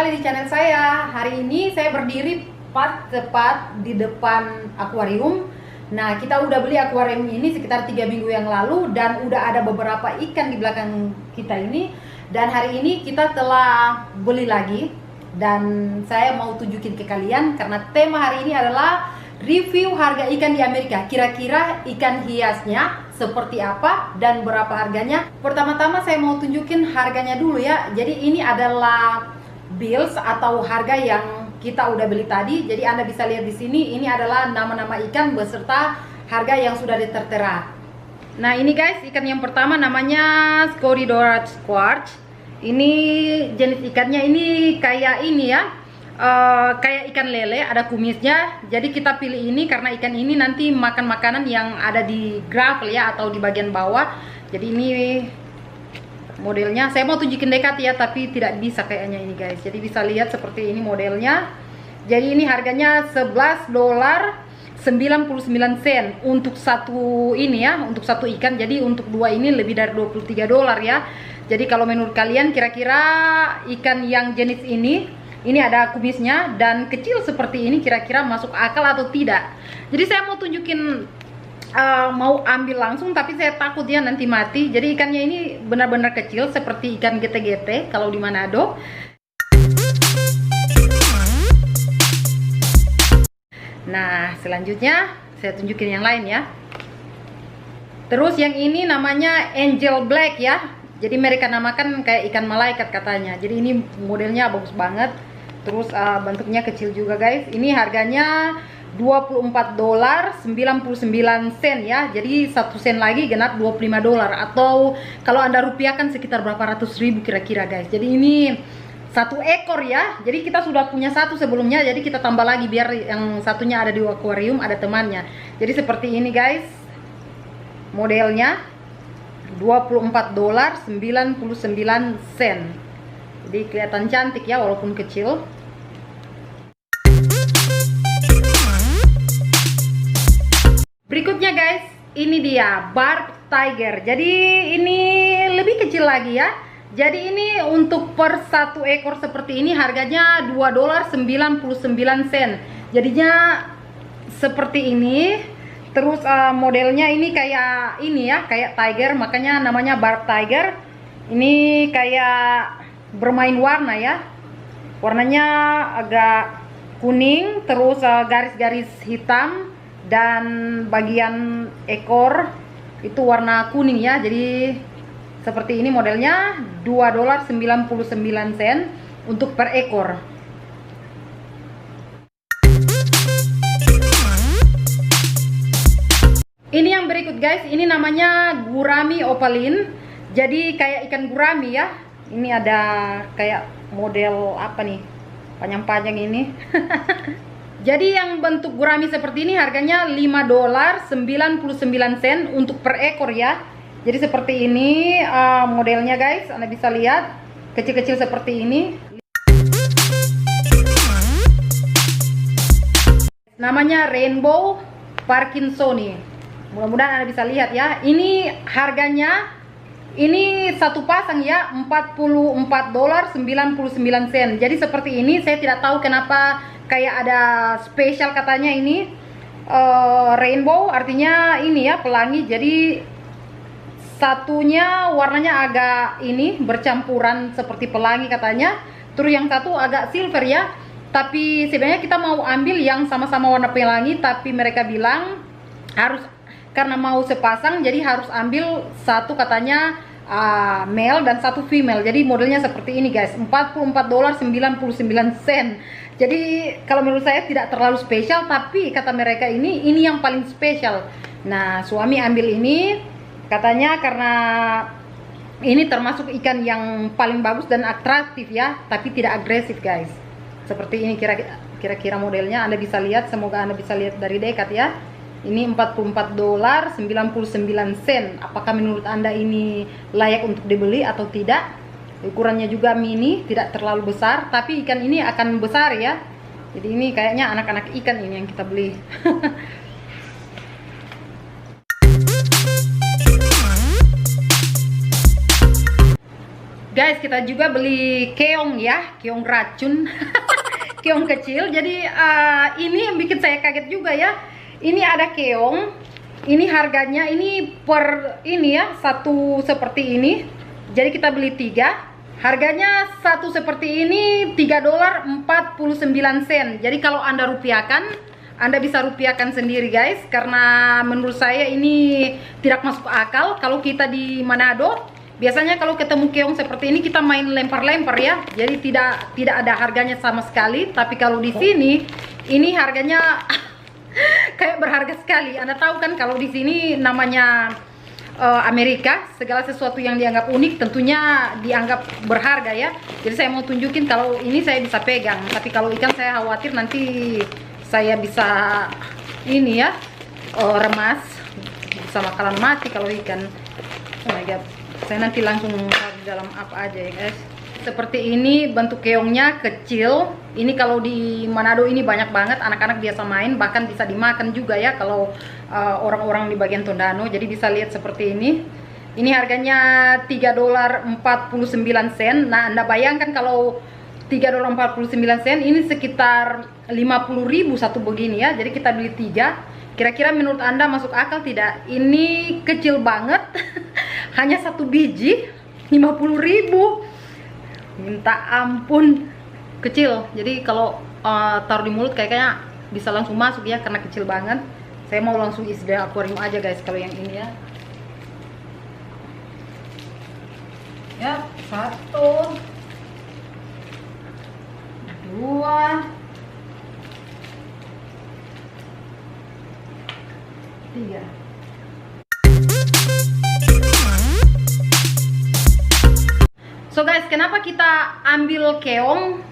kembali di channel saya. Hari ini saya berdiri tepat di depan akuarium. Nah, kita udah beli akuarium ini sekitar 3 minggu yang lalu dan udah ada beberapa ikan di belakang kita ini. Dan hari ini kita telah beli lagi dan saya mau tunjukin ke kalian karena tema hari ini adalah review harga ikan di Amerika. Kira-kira ikan hiasnya seperti apa dan berapa harganya. Pertama-tama saya mau tunjukin harganya dulu ya. Jadi ini adalah bills atau harga yang kita udah beli tadi. Jadi Anda bisa lihat di sini, ini adalah nama-nama ikan beserta harga yang sudah ditertera. Nah, ini guys, ikan yang pertama namanya Scoridora Squarch. Ini jenis ikannya ini kayak ini ya. Kayak ikan lele, ada kumisnya. Jadi kita pilih ini karena ikan ini nanti makan makanan yang ada di gravel ya, atau di bagian bawah. Jadi ini modelnya, saya mau tunjukin dekat ya, tapi tidak bisa kayaknya ini guys. Jadi bisa lihat seperti ini modelnya. Jadi ini harganya $11.99 untuk satu ini ya, untuk satu ikan. Jadi untuk dua ini lebih dari $23 ya. Jadi kalau menurut kalian kira-kira ikan yang jenis ini ada kumisnya dan kecil seperti ini, kira-kira masuk akal atau tidak? Jadi saya mau tunjukin, mau ambil langsung, tapi saya takut ya nanti mati. Jadi ikannya ini benar-benar kecil seperti ikan gete-gete kalau di Manado. Nah, selanjutnya saya tunjukin yang lain ya. Terus yang ini namanya Angel Black ya. Jadi mereka namakan kayak ikan malaikat katanya. Jadi ini modelnya bagus banget. Terus bentuknya kecil juga guys. Ini harganya $24.99 ya. Jadi 1 sen lagi genap $25, atau kalau Anda rupiahkan sekitar berapa ratus ribu kira-kira guys. Jadi ini satu ekor ya. Jadi kita sudah punya satu sebelumnya, jadi kita tambah lagi biar yang satunya ada di akuarium, ada temannya. Jadi seperti ini guys modelnya, $24.99. Jadi kelihatan cantik ya walaupun kecil. Berikutnya guys, ini dia Barb Tiger. Jadi ini lebih kecil lagi ya. Jadi ini untuk per satu ekor seperti ini harganya $2.99. Jadinya seperti ini. Terus modelnya ini kayak ini ya, kayak tiger, makanya namanya Barb Tiger. Ini kayak bermain warna ya. Warnanya agak kuning, terus garis-garis hitam, dan bagian ekor itu warna kuning ya. Jadi seperti ini modelnya, $2.99 untuk per ekor. Ini yang berikut guys, ini namanya Gurami Opaline. Jadi kayak ikan gurami ya. Ini ada kayak model apa nih, panjang-panjang ini. Jadi yang bentuk gurami seperti ini harganya $5.99 untuk per ekor ya. Jadi seperti ini modelnya guys, Anda bisa lihat kecil-kecil seperti ini. Namanya Rainbow Parkinsoni. Mudah-mudahan Anda bisa lihat ya. Ini harganya, ini satu pasang ya, $44.99. Jadi seperti ini, saya tidak tahu kenapa kayak ada spesial katanya ini. Rainbow artinya ini ya, pelangi. Jadi satunya warnanya agak ini bercampuran seperti pelangi katanya. Terus yang satu agak silver ya. Tapi sebenarnya kita mau ambil yang sama-sama warna pelangi, tapi mereka bilang harus, karena mau sepasang jadi harus ambil satu katanya male dan satu female. Jadi modelnya seperti ini guys, $44.99. Jadi kalau menurut saya tidak terlalu spesial, tapi kata mereka ini yang paling spesial. Nah, suami ambil ini katanya karena ini termasuk ikan yang paling bagus dan atraktif ya, tapi tidak agresif guys. Seperti ini kira-kira modelnya. Anda bisa lihat, semoga Anda bisa lihat dari dekat ya. Ini $44.99. Apakah menurut Anda ini layak untuk dibeli atau tidak? Ukurannya juga mini, tidak terlalu besar, tapi ikan ini akan besar ya. Jadi ini kayaknya anak-anak ikan ini yang kita beli. Guys, kita juga beli keong ya, keong racun. Keong kecil. Jadi ini yang bikin saya kaget juga ya. Ini ada keong. Ini harganya ini per ini ya, satu seperti ini. Jadi kita beli 3. Harganya satu seperti ini $3.49. Jadi kalau Anda rupiahkan, Anda bisa rupiahkan sendiri guys, karena menurut saya ini tidak masuk akal. Kalau kita di Manado, biasanya kalau ketemu keong seperti ini kita main lempar-lempar ya. Jadi tidak ada harganya sama sekali. Tapi kalau di sini ini harganya kayak berharga sekali. Anda tahu kan kalau di sini namanya Amerika, segala sesuatu yang dianggap unik tentunya dianggap berharga ya. Jadi saya mau tunjukin kalau ini saya bisa pegang. Tapi kalau ikan saya khawatir nanti saya bisa ini ya, remas, bisa bakalan mati kalau ikan. Oh my god. Saya nanti langsung taruh di dalam apa aja ya guys. Seperti ini bentuk keongnya kecil. Ini kalau di Manado ini banyak banget anak-anak biasa main, bahkan bisa dimakan juga ya kalau orang-orang di bagian Tondano. Jadi bisa lihat seperti ini. Ini harganya $3.49. Nah, Anda bayangkan kalau $3.49 ini sekitar 50.000 satu begini ya. Jadi kita beli 3. Kira-kira menurut Anda masuk akal tidak? Ini kecil banget. Hanya satu biji 50.000. Minta ampun, kecil. Jadi kalau taruh di mulut kayaknya bisa langsung masuk ya, karena kecil banget. Saya mau langsung isi di akuarium aja guys kalau yang ini ya. Ya, 1, 2, 3. So guys, kenapa kita ambil keong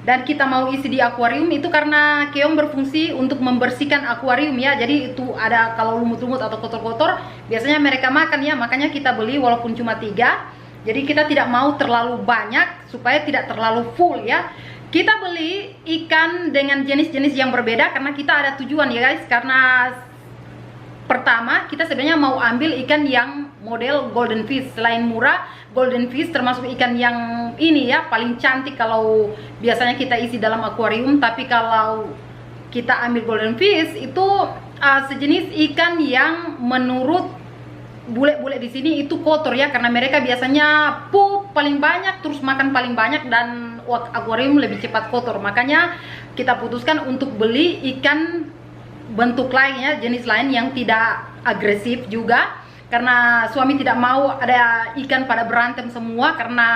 dan kita mau isi di akuarium? Itu karena keong berfungsi untuk membersihkan akuarium ya. Jadi itu ada kalau lumut-lumut atau kotor-kotor, biasanya mereka makan ya. Makanya kita beli walaupun cuma 3. Jadi kita tidak mau terlalu banyak supaya tidak terlalu full ya. Kita beli ikan dengan jenis-jenis yang berbeda karena kita ada tujuan ya guys. Karena pertama kita sebenarnya mau ambil ikan yang model golden fish. Selain murah, golden fish termasuk ikan yang ini ya paling cantik kalau biasanya kita isi dalam akuarium. Tapi kalau kita ambil golden fish itu sejenis ikan yang menurut bule-bule di sini itu kotor ya, karena mereka biasanya pup paling banyak, terus makan paling banyak, dan akuarium lebih cepat kotor. Makanya kita putuskan untuk beli ikan bentuk lainnya, jenis lain yang tidak agresif juga, karena suami tidak mau ada ikan pada berantem semua. Karena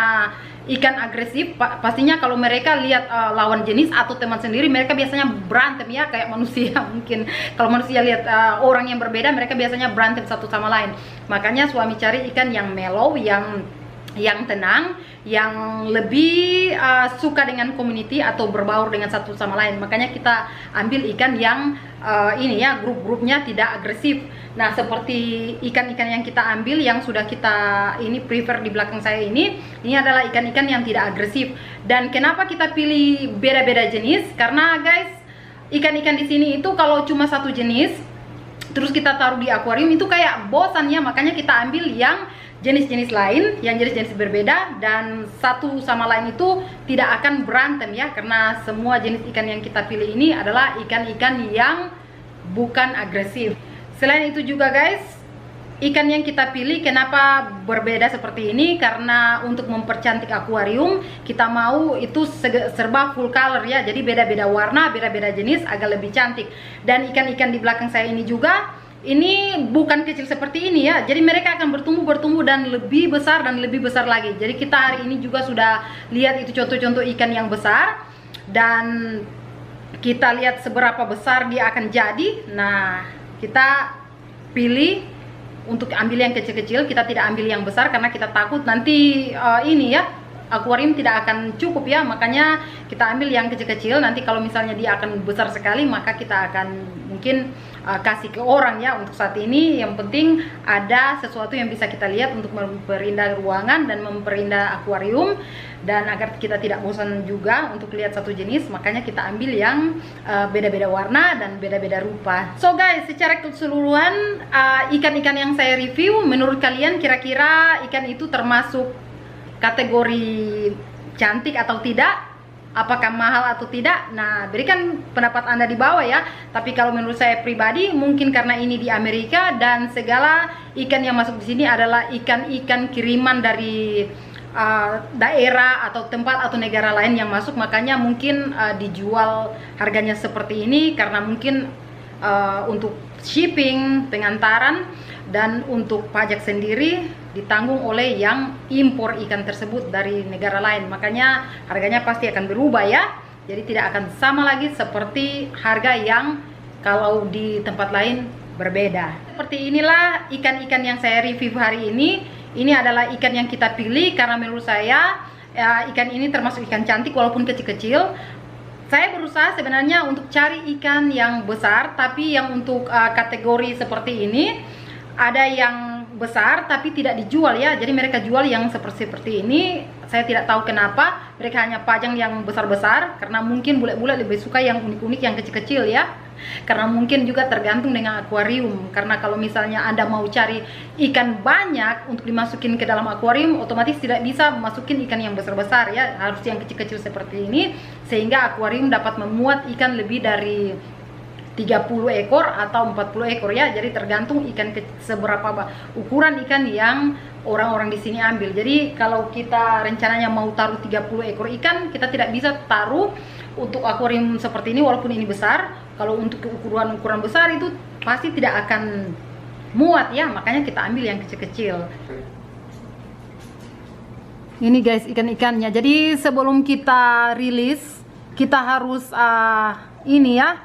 ikan agresif pastinya kalau mereka lihat lawan jenis atau teman sendiri, mereka biasanya berantem ya, kayak manusia. Mungkin kalau manusia lihat orang yang berbeda, mereka biasanya berantem satu sama lain. Makanya suami cari ikan yang mellow, yang tenang, yang lebih suka dengan community atau berbaur dengan satu sama lain. Makanya kita ambil ikan yang ini ya, grup-grupnya tidak agresif. Nah, seperti ikan-ikan yang kita ambil yang sudah kita ini prefer di belakang saya ini adalah ikan-ikan yang tidak agresif. Dan kenapa kita pilih beda-beda jenis? Karena guys, ikan-ikan di sini itu kalau cuma satu jenis terus kita taruh di akuarium itu kayak bosan ya. Makanya kita ambil yang jenis-jenis lain, yang jenis-jenis berbeda, dan satu sama lain itu tidak akan berantem ya, karena semua jenis ikan yang kita pilih ini adalah ikan-ikan yang bukan agresif. Selain itu juga guys, ikan yang kita pilih kenapa berbeda seperti ini? Karena untuk mempercantik akuarium kita mau itu serba full color ya, jadi beda-beda warna, beda-beda jenis agar lebih cantik. Dan ikan-ikan di belakang saya ini juga, ini bukan kecil seperti ini ya, jadi mereka akan bertumbuh dan lebih besar dan lebih besar lagi. Jadi kita hari ini juga sudah lihat itu contoh-contoh ikan yang besar, dan kita lihat seberapa besar dia akan jadi. Nah, kita pilih untuk ambil yang kecil-kecil, kita tidak ambil yang besar karena kita takut nanti ini ya, akuarium tidak akan cukup ya. Makanya kita ambil yang kecil-kecil. Nanti kalau misalnya dia akan besar sekali, maka kita akan mungkin kasih ke orang ya. Untuk saat ini yang penting ada sesuatu yang bisa kita lihat untuk memperindah ruangan dan memperindah akuarium, dan agar kita tidak bosan juga untuk lihat satu jenis. Makanya kita ambil yang beda-beda warna dan beda-beda rupa. So guys, secara keseluruhan ikan-ikan yang saya review, menurut kalian kira-kira ikan itu termasuk kategori cantik atau tidak, apakah mahal atau tidak. Nah, berikan pendapat Anda di bawah ya. Tapi kalau menurut saya pribadi, mungkin karena ini di Amerika dan segala ikan yang masuk di sini adalah ikan-ikan kiriman dari daerah atau tempat atau negara lain yang masuk, makanya mungkin dijual harganya seperti ini, karena mungkin untuk shipping, pengantaran, dan untuk pajak sendiri ditanggung oleh yang impor ikan tersebut dari negara lain, makanya harganya pasti akan berubah ya. Jadi tidak akan sama lagi seperti harga yang kalau di tempat lain berbeda. Seperti inilah ikan-ikan yang saya review hari ini. Ini adalah ikan yang kita pilih karena menurut saya ikan ini termasuk ikan cantik walaupun kecil-kecil. Saya berusaha sebenarnya untuk cari ikan yang besar, tapi yang untuk kategori seperti ini ada yang besar tapi tidak dijual ya. Jadi mereka jual yang seperti ini. Saya tidak tahu kenapa mereka hanya pajang yang besar-besar, karena mungkin bule-bule lebih suka yang unik-unik, yang kecil-kecil ya. Karena mungkin juga tergantung dengan akuarium. Karena kalau misalnya Anda mau cari ikan banyak untuk dimasukin ke dalam akuarium, otomatis tidak bisa masukin ikan yang besar-besar ya, harus yang kecil-kecil seperti ini, sehingga akuarium dapat memuat ikan lebih dari 30 ekor atau 40 ekor ya. Jadi tergantung ikan seberapa ukuran ikan yang orang-orang di sini ambil. Jadi kalau kita rencananya mau taruh 30 ekor ikan, kita tidak bisa taruh untuk akuarium seperti ini walaupun ini besar. Kalau untuk ukuran besar itu pasti tidak akan muat ya, makanya kita ambil yang kecil-kecil. Ini guys ikan-ikannya. Jadi sebelum kita rilis, kita harus ini ya,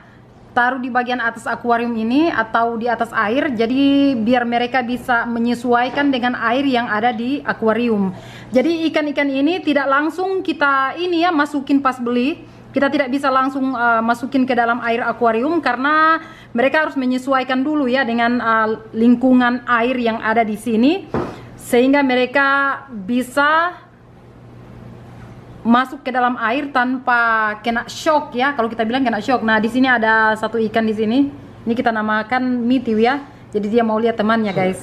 taruh di bagian atas akuarium ini atau di atas air, jadi biar mereka bisa menyesuaikan dengan air yang ada di akuarium. Jadi ikan-ikan ini tidak langsung kita ini ya masukin pas beli. Kita tidak bisa langsung masukin ke dalam air akuarium karena mereka harus menyesuaikan dulu ya dengan lingkungan air yang ada di sini, sehingga mereka bisa masuk ke dalam air tanpa kena shock ya. Kalau kita bilang kena shock. Nah, di sini ada satu ikan di sini. Ini kita namakan mitiu ya. Jadi dia mau lihat temannya guys.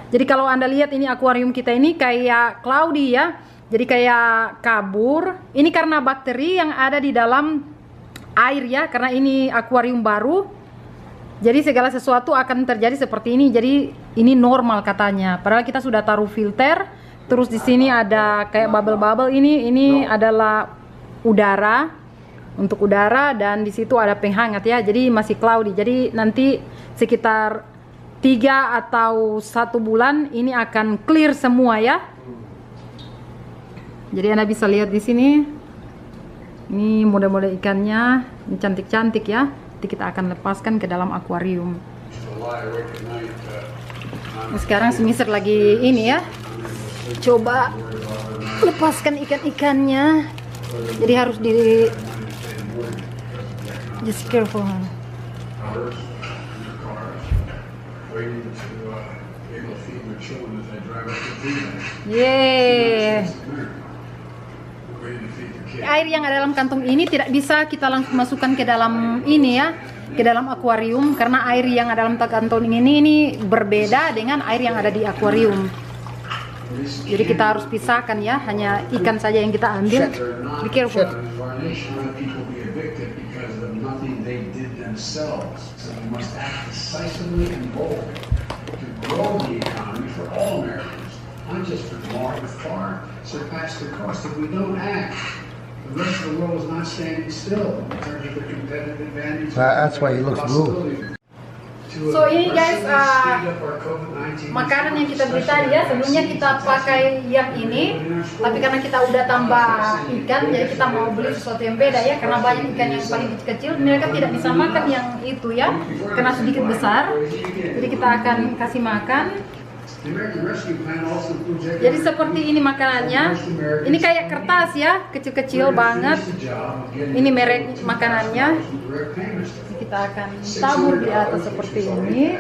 Jadi kalau Anda lihat ini akuarium kita ini kayak cloudy ya. Jadi kayak kabur. Ini karena bakteri yang ada di dalam air ya. Karena ini akuarium baru. Jadi segala sesuatu akan terjadi seperti ini. Jadi ini normal katanya. Padahal kita sudah taruh filter. Terus di sini ada kayak bubble-bubble ini adalah udara, untuk udara, dan di situ ada penghangat ya. Jadi masih cloudy. Jadi nanti sekitar 3 atau 1 bulan ini akan clear semua ya. Jadi Anda bisa lihat di sini. Ini model-model ikannya, ini cantik-cantik ya. Nanti kita akan lepaskan ke dalam akuarium. Nah, sekarang si Mister lagi ini ya, coba lepaskan ikan-ikannya. Jadi harus di just careful. Yeah. Air yang ada dalam kantong ini tidak bisa kita langsung masukkan ke dalam ini ya, ke dalam akuarium, karena air yang ada dalam kantong ini berbeda dengan air yang ada di akuarium. Jadi kita harus pisahkan ya, hanya ikan saja yang kita ambil. Be careful. That's why he looks blue. So ini guys, makanan yang kita beli tadi ya, sebelumnya kita pakai yang ini, tapi karena kita udah tambah ikan, jadi kita mau beli sesuatu yang beda ya, karena banyak ikan yang paling kecil, mereka tidak bisa makan yang itu ya, karena sedikit besar. Jadi kita akan kasih makan. Jadi seperti ini makanannya. Ini kayak kertas ya, kecil-kecil banget. Ini merek makanannya. Kita akan tabur di atas seperti ini.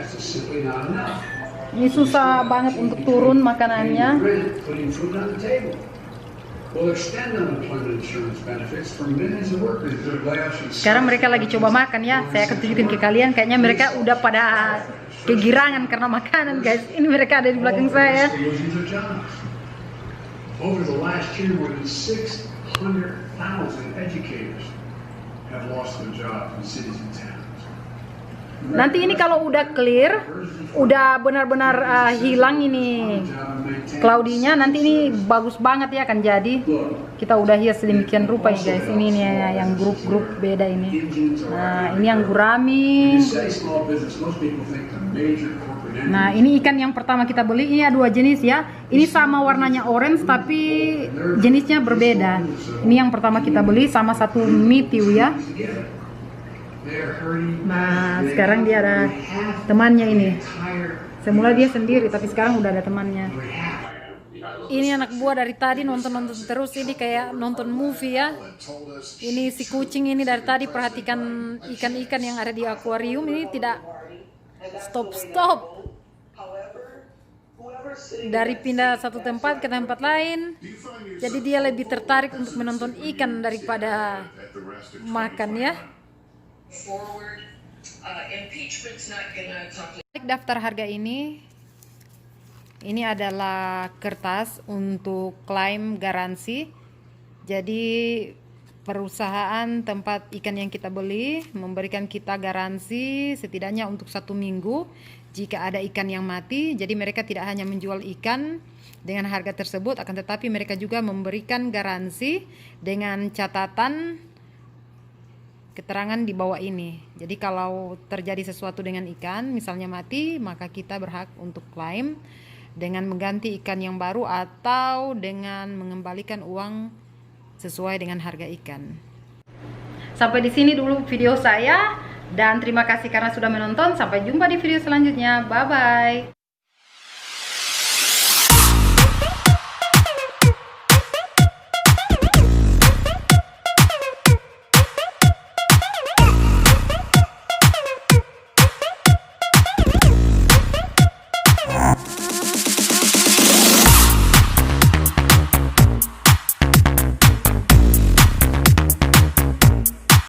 Ini susah banget untuk turun makanannya. Sekarang mereka lagi coba makan ya. Saya akan tunjukin ke kalian. Kayaknya mereka udah pada kegirangan karena makanan guys. Ini mereka ada di belakang saya. Over the last year, more than 600,000 educators have lost their jobs in cities and towns. Nanti ini kalau udah clear, udah benar-benar hilang ini cloudy-nya, nanti ini bagus banget ya akan jadi. Kita udah hias sedemikian rupa ya guys. Ini nih yang grup-grup beda ini. Nah, ini yang gurami. Nah, ini ikan yang pertama kita beli, ini ada 2 jenis ya. Ini sama warnanya orange tapi jenisnya berbeda. Ini yang pertama kita beli sama satu mitiu ya. Nah, sekarang dia ada temannya ini. Semula dia sendiri, tapi sekarang udah ada temannya. Ini anak buah dari tadi nonton terus, ini kayak nonton movie ya. Ini si kucing ini dari tadi perhatikan ikan-ikan yang ada di akuarium, ini tidak stop. Dari pindah satu tempat ke tempat lain. Jadi dia lebih tertarik untuk menonton ikan daripada makan ya. Daftar harga ini adalah kertas untuk klaim garansi. Jadi perusahaan tempat ikan yang kita beli memberikan kita garansi setidaknya untuk 1 minggu jika ada ikan yang mati. Jadi mereka tidak hanya menjual ikan dengan harga tersebut, akan tetapi mereka juga memberikan garansi dengan catatan keterangan di bawah ini. Jadi kalau terjadi sesuatu dengan ikan, misalnya mati, maka kita berhak untuk klaim dengan mengganti ikan yang baru atau dengan mengembalikan uang sesuai dengan harga ikan. Sampai di sini dulu video saya dan terima kasih karena sudah menonton. Sampai jumpa di video selanjutnya. Bye bye.